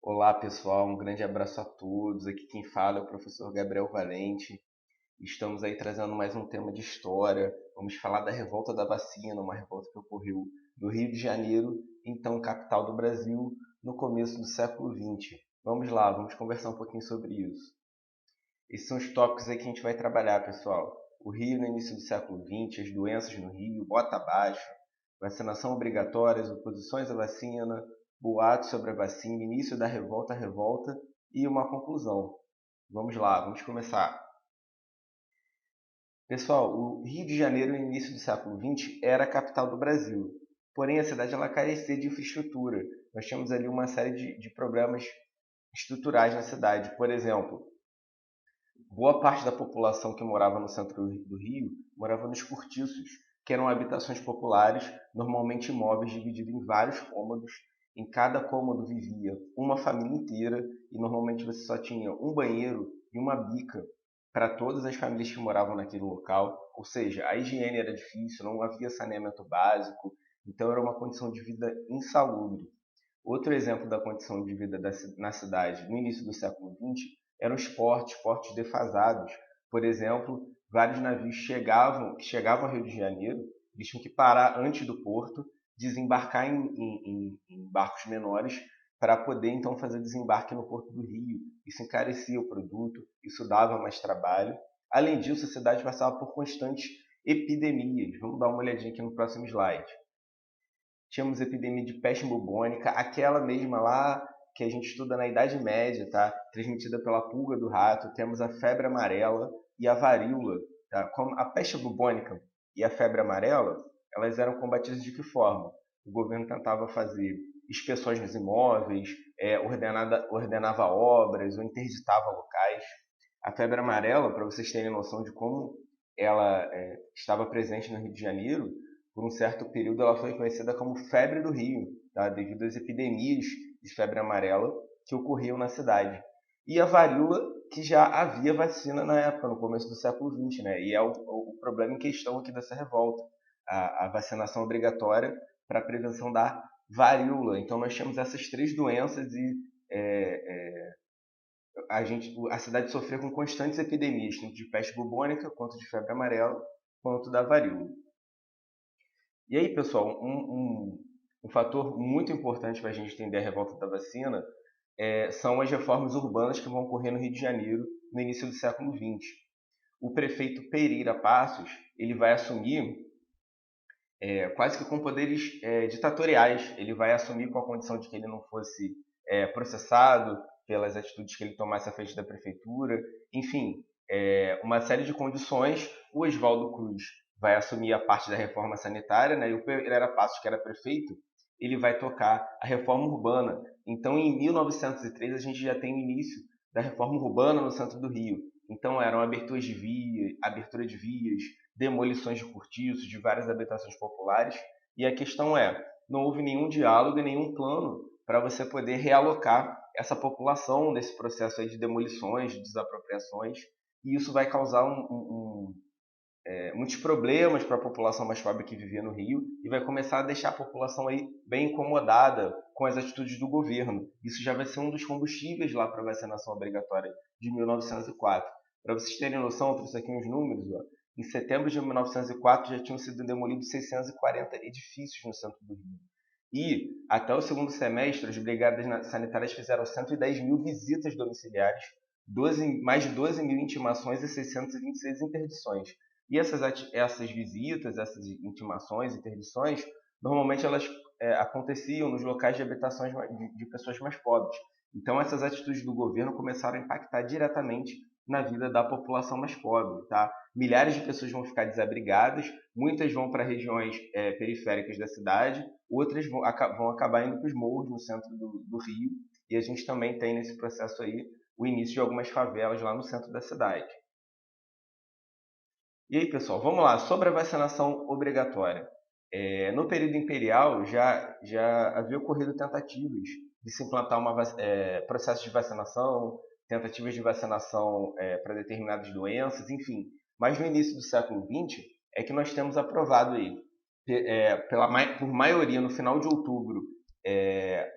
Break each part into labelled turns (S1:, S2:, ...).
S1: Olá pessoal, um grande abraço a todos. Aqui quem fala é o professor Gabriel Valente. Estamos aí trazendo mais um tema de história. Vamos falar da revolta da vacina, uma revolta que ocorreu no Rio de Janeiro, então capital do Brasil, no começo do século XX. Vamos lá, vamos conversar um pouquinho sobre isso. Esses são os tópicos aí que a gente vai trabalhar, pessoal. O Rio no início do século XX, as doenças no Rio, bota abaixo, vacinação obrigatória, as oposições à vacina, boatos sobre a vacina, início da revolta e uma conclusão. Vamos lá, vamos começar. Pessoal, o Rio de Janeiro no início do século XX era a capital do Brasil. Porém, a cidade ela carecia de infraestrutura. Nós tínhamos ali uma série de problemas estruturais na cidade. Por exemplo, boa parte da população que morava no centro do Rio morava nos cortiços, que eram habitações populares, normalmente imóveis divididos em vários cômodos. Em cada cômodo vivia uma família inteira e normalmente você só tinha um banheiro e uma bica para todas as famílias que moravam naquele local. Ou seja, a higiene era difícil, não havia saneamento básico, então era uma condição de vida insalubre. Outro exemplo da condição de vida na cidade no início do século XX eram os portos defasados. Por exemplo, vários navios chegavam ao Rio de Janeiro, eles tinham que parar antes do porto, desembarcar em barcos menores para poder então fazer desembarque no Porto do Rio. Isso encarecia o produto, isso dava mais trabalho. Além disso, a cidade passava por constantes epidemias. Vamos dar uma olhadinha aqui no próximo slide. Tínhamos epidemia de peste bubônica, aquela mesma lá que a gente estuda na Idade Média, tá? Transmitida pela pulga do rato. Temos a febre amarela e a varíola. Tá? Como a peste bubônica e a febre amarela, elas eram combatidas de que forma? O governo tentava fazer inspeções nos imóveis, ordenava obras ou interditava locais. A febre amarela, para vocês terem noção de como ela estava presente no Rio de Janeiro, por um certo período ela foi conhecida como febre do Rio, tá? Devido às epidemias de febre amarela que ocorriam na cidade. E a varíola, que já havia vacina na época, no começo do século XX, né? E é o problema em questão aqui dessa revolta, a vacinação obrigatória para a prevenção da varíola. Então nós temos essas três doenças e a cidade sofreu com constantes epidemias, tanto de peste bubônica, quanto de febre amarela, quanto da varíola. E aí, pessoal, um fator muito importante para a gente entender a revolta da vacina são as reformas urbanas que vão ocorrer no Rio de Janeiro no início do século XX. O prefeito Pereira Passos ele vai assumir quase que com poderes ditatoriais. Ele vai assumir com a condição de que ele não fosse processado pelas atitudes que ele tomasse à frente da prefeitura. Enfim, uma série de condições. O Oswaldo Cruz vai assumir a parte da reforma sanitária, né? E o Pereira Passos, que era prefeito, ele vai tocar a reforma urbana. Então, em 1903, a gente já tem o início da reforma urbana no centro do Rio. Então, eram abertura de vias, demolições de cortiços, de várias habitações populares. E a questão não houve nenhum diálogo e nenhum plano para você poder realocar essa população nesse processo aí de demolições, de desapropriações. E isso vai causar muitos problemas para a população mais pobre que vivia no Rio e vai começar a deixar a população aí bem incomodada com as atitudes do governo. Isso já vai ser um dos combustíveis lá para a vacinação obrigatória de 1904. Para vocês terem noção, eu trouxe aqui uns números. Ó. Em setembro de 1904 já tinham sido demolidos 640 edifícios no centro do Rio. E, até o segundo semestre, as brigadas sanitárias fizeram 110 mil visitas domiciliares, mais de 12 mil intimações e 626 interdições. E essas visitas, essas intimações, interdições, normalmente elas aconteciam nos locais de habitações de pessoas mais pobres. Então essas atitudes do governo começaram a impactar diretamente na vida da população mais pobre. Tá? Milhares de pessoas vão ficar desabrigadas, muitas vão para regiões periféricas da cidade, outras vão acabar indo para os morros no centro do Rio, e a gente também tem nesse processo aí o início de algumas favelas lá no centro da cidade. E aí, pessoal, vamos lá, sobre a vacinação obrigatória. No período imperial, já havia ocorrido tentativas de se implantar processo de vacinação, tentativas de vacinação para determinadas doenças, enfim. Mas no início do século XX é que nós temos aprovado aí, por maioria, no final de outubro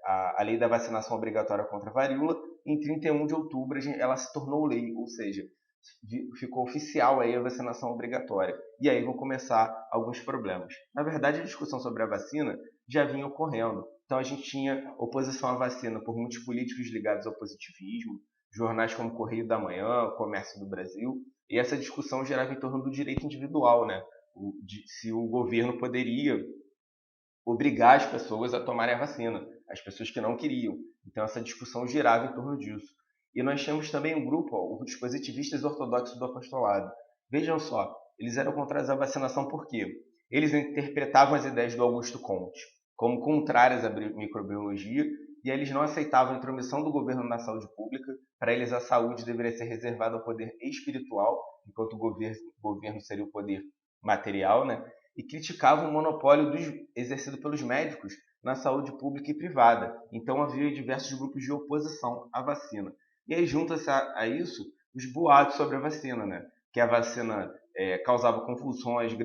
S1: a lei da vacinação obrigatória contra a varíola. Em 31 de outubro ela se tornou lei, ou seja, ficou oficial aí a vacinação obrigatória. E aí vão começar alguns problemas. Na verdade, a discussão sobre a vacina já vinha ocorrendo. Então a gente tinha oposição à vacina por muitos políticos ligados ao positivismo, jornais como Correio da Manhã, Comércio do Brasil, e essa discussão girava em torno do direito individual, né? Se o governo poderia obrigar as pessoas a tomarem a vacina, as pessoas que não queriam. Então essa discussão girava em torno disso. E nós tínhamos também um grupo, os positivistas ortodoxos do apostolado. Vejam só, eles eram contrários à vacinação por quê? Eles interpretavam as ideias do Augusto Comte como contrárias à microbiologia e eles não aceitavam a intromissão do governo na saúde pública. Para eles, a saúde deveria ser reservada ao poder espiritual, enquanto o governo seria o poder material, né? E criticavam o monopólio exercido pelos médicos na saúde pública e privada. Então havia diversos grupos de oposição à vacina. E aí junta-se a isso os boatos sobre a vacina, né? Que a vacina causava convulsões,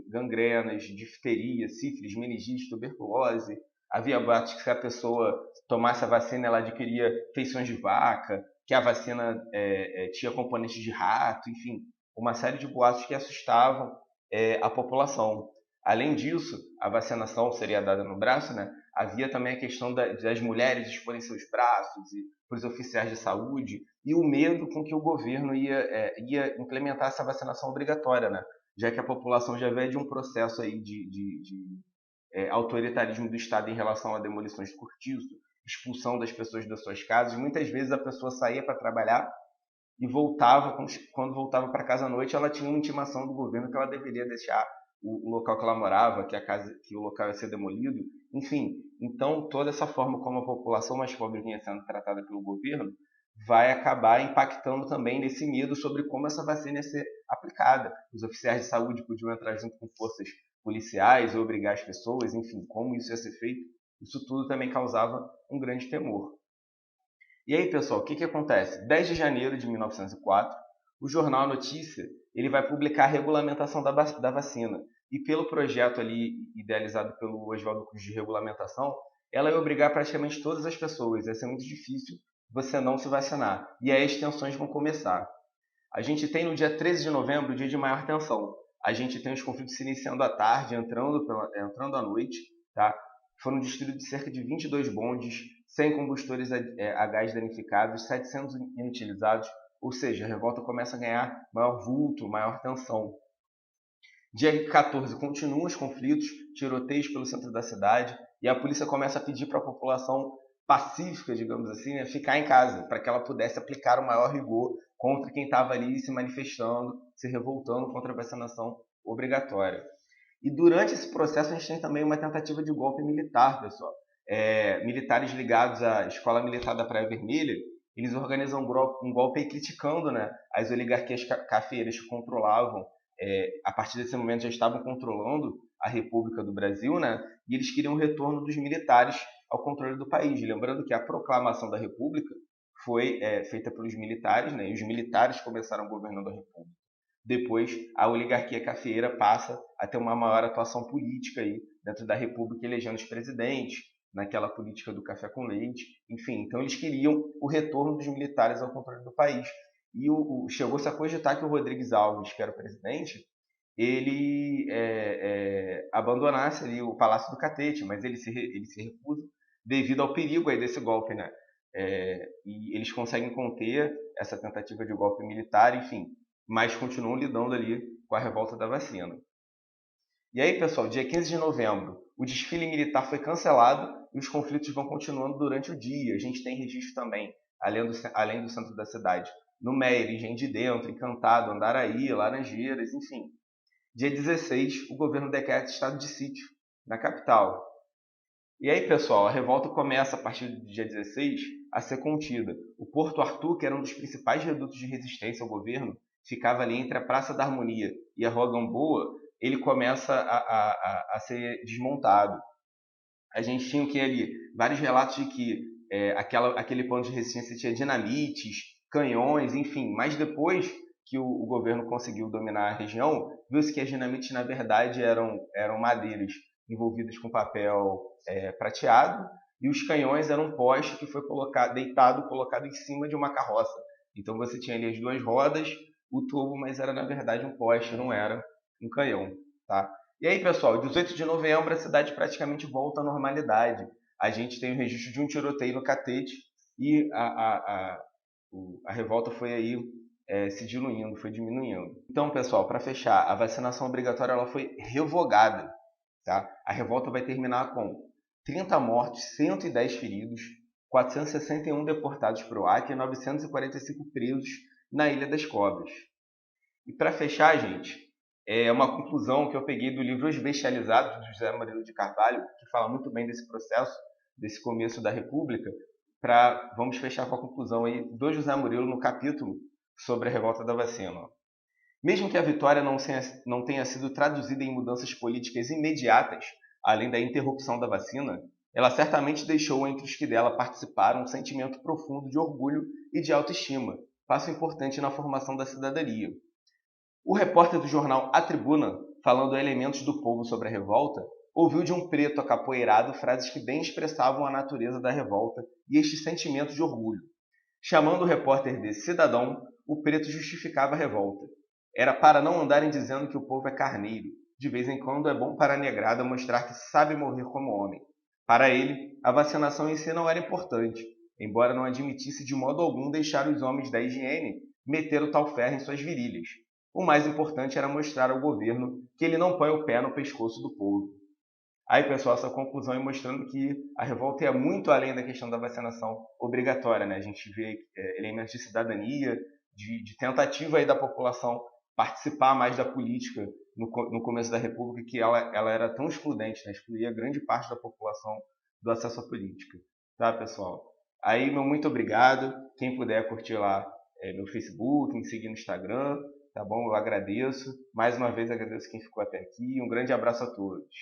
S1: gangrenas, difteria, sífilis, meningite, tuberculose. Havia boatos que se a pessoa tomasse a vacina ela adquiria feições de vaca, que a vacina tinha componentes de rato, enfim, uma série de boatos que assustavam a população. Além disso, a vacinação seria dada no braço, né? Havia também a questão das mulheres exporem seus braços e para os oficiais de saúde e o medo com que o governo ia implementar essa vacinação obrigatória, né? Já que a população já veio de um processo aí de autoritarismo do Estado em relação a demolições de cortiço, expulsão das pessoas das suas casas. Muitas vezes a pessoa saía para trabalhar e voltava, quando voltava para casa à noite, ela tinha uma intimação do governo que ela deveria deixar o local que ela morava, que o local ia ser demolido. Enfim, então toda essa forma como a população mais pobre vinha sendo tratada pelo governo vai acabar impactando também nesse medo sobre como essa vacina ia ser aplicada. Os oficiais de saúde podiam entrar junto com forças policiais, obrigar as pessoas, enfim, como isso ia ser feito. Isso tudo também causava um grande temor. E aí, pessoal, o que acontece? 10 de janeiro de 1904, o jornal Notícia ele vai publicar a regulamentação da vacina. E pelo projeto ali idealizado pelo Oswaldo Cruz de regulamentação, ela ia obrigar praticamente todas as pessoas. Ia ser muito difícil você não se vacinar. E aí as tensões vão começar. A gente tem no dia 13 de novembro o dia de maior tensão. A gente tem os conflitos se iniciando à tarde, entrando à noite, tá? Foram destruídos cerca de 22 bondes, 100 combustores a gás danificados, 700 inutilizados, ou seja, a revolta começa a ganhar maior vulto, maior tensão. Dia 14, continuam os conflitos, tiroteios pelo centro da cidade, e a polícia começa a pedir para a população pacífica, digamos assim, né, ficar em casa, para que ela pudesse aplicar o maior rigor contra quem estava ali se manifestando, se revoltando contra a vacinação obrigatória. E durante esse processo a gente tem também uma tentativa de golpe militar, pessoal. Militares ligados à Escola Militar da Praia Vermelha, eles organizam um golpe aí criticando, né, as oligarquias cafeeiras que controlavam, a partir desse momento já estavam controlando a República do Brasil, né, e eles queriam o retorno dos militares ao controle do país. Lembrando que a proclamação da República foi feita pelos militares, né, e os militares começaram governando a República. Depois, a oligarquia cafeeira passa a ter uma maior atuação política aí dentro da República, elegendo os presidentes, naquela política do café com leite, enfim. Então, eles queriam o retorno dos militares ao controle do país. E chegou-se a cogitar que o Rodrigues Alves, que era o presidente, ele abandonasse ali o Palácio do Catete, mas ele se recusa devido ao perigo aí desse golpe, né? E eles conseguem conter essa tentativa de golpe militar, enfim, mas continuam lidando ali com a revolta da vacina. E aí, pessoal, dia 15 de novembro, o desfile militar foi cancelado e os conflitos vão continuando durante o dia. A gente tem registro também, além do centro da cidade, no Meire, Engenho de Dentro, Encantado, Andaraí, Laranjeiras, enfim. Dia 16, o governo decreta estado de sítio na capital. E aí, pessoal, a revolta começa a partir do dia 16 a ser contida. O Porto Arthur, que era um dos principais redutos de resistência ao governo, ficava ali entre a Praça da Harmonia e a Rua Gamboa, ele começa a ser desmontado. A gente tinha ali vários relatos de que aquele ponto de resistência tinha dinamites, canhões, enfim. Mas depois que o governo conseguiu dominar a região, viu-se que as dinamites, na verdade, eram madeiras envolvidas com papel prateado e os canhões eram um poste que foi colocado em cima de uma carroça. Então você tinha ali as duas rodas, o tubo, mas era na verdade um poste, não era um canhão, tá? E aí, pessoal, 18 de novembro a cidade praticamente volta à normalidade. A gente tem o registro de um tiroteio no Catete e a revolta foi aí se diluindo, foi diminuindo. Então, pessoal, para fechar, a vacinação obrigatória ela foi revogada. Tá? A revolta vai terminar com 30 mortos, 110 feridos, 461 deportados para o Acre e 945 presos na Ilha das Cobras. E para fechar, gente, é uma conclusão que eu peguei do livro Os Bestializados, de José Murilo de Carvalho, que fala muito bem desse processo, desse começo da República. Vamos fechar com a conclusão aí do José Murilo no capítulo sobre a revolta da vacina. Mesmo que a vitória não tenha sido traduzida em mudanças políticas imediatas, além da interrupção da vacina, ela certamente deixou entre os que dela participaram um sentimento profundo de orgulho e de autoestima, passo importante na formação da cidadania. O repórter do jornal A Tribuna, falando a elementos do povo sobre a revolta, ouviu de um preto acapoeirado frases que bem expressavam a natureza da revolta e este sentimento de orgulho. Chamando o repórter de cidadão, o preto justificava a revolta. Era para não andarem dizendo que o povo é carneiro. De vez em quando é bom para a negrada mostrar que sabe morrer como homem. Para ele, a vacinação em si não era importante, embora não admitisse de modo algum deixar os homens da higiene meter o tal ferro em suas virilhas. O mais importante era mostrar ao governo que ele não põe o pé no pescoço do povo. Aí, pessoal, essa conclusão é mostrando que a revolta ia muito além da questão da vacinação obrigatória, né? A gente vê elementos de cidadania, de tentativa aí da população participar mais da política no começo da República, que ela era tão excludente, né? Excluía grande parte da população do acesso à política. Tá, pessoal? Aí, meu muito obrigado. Quem puder curtir lá no Facebook, me seguir no Instagram, tá bom? Eu agradeço. Mais uma vez agradeço quem ficou até aqui. Um grande abraço a todos.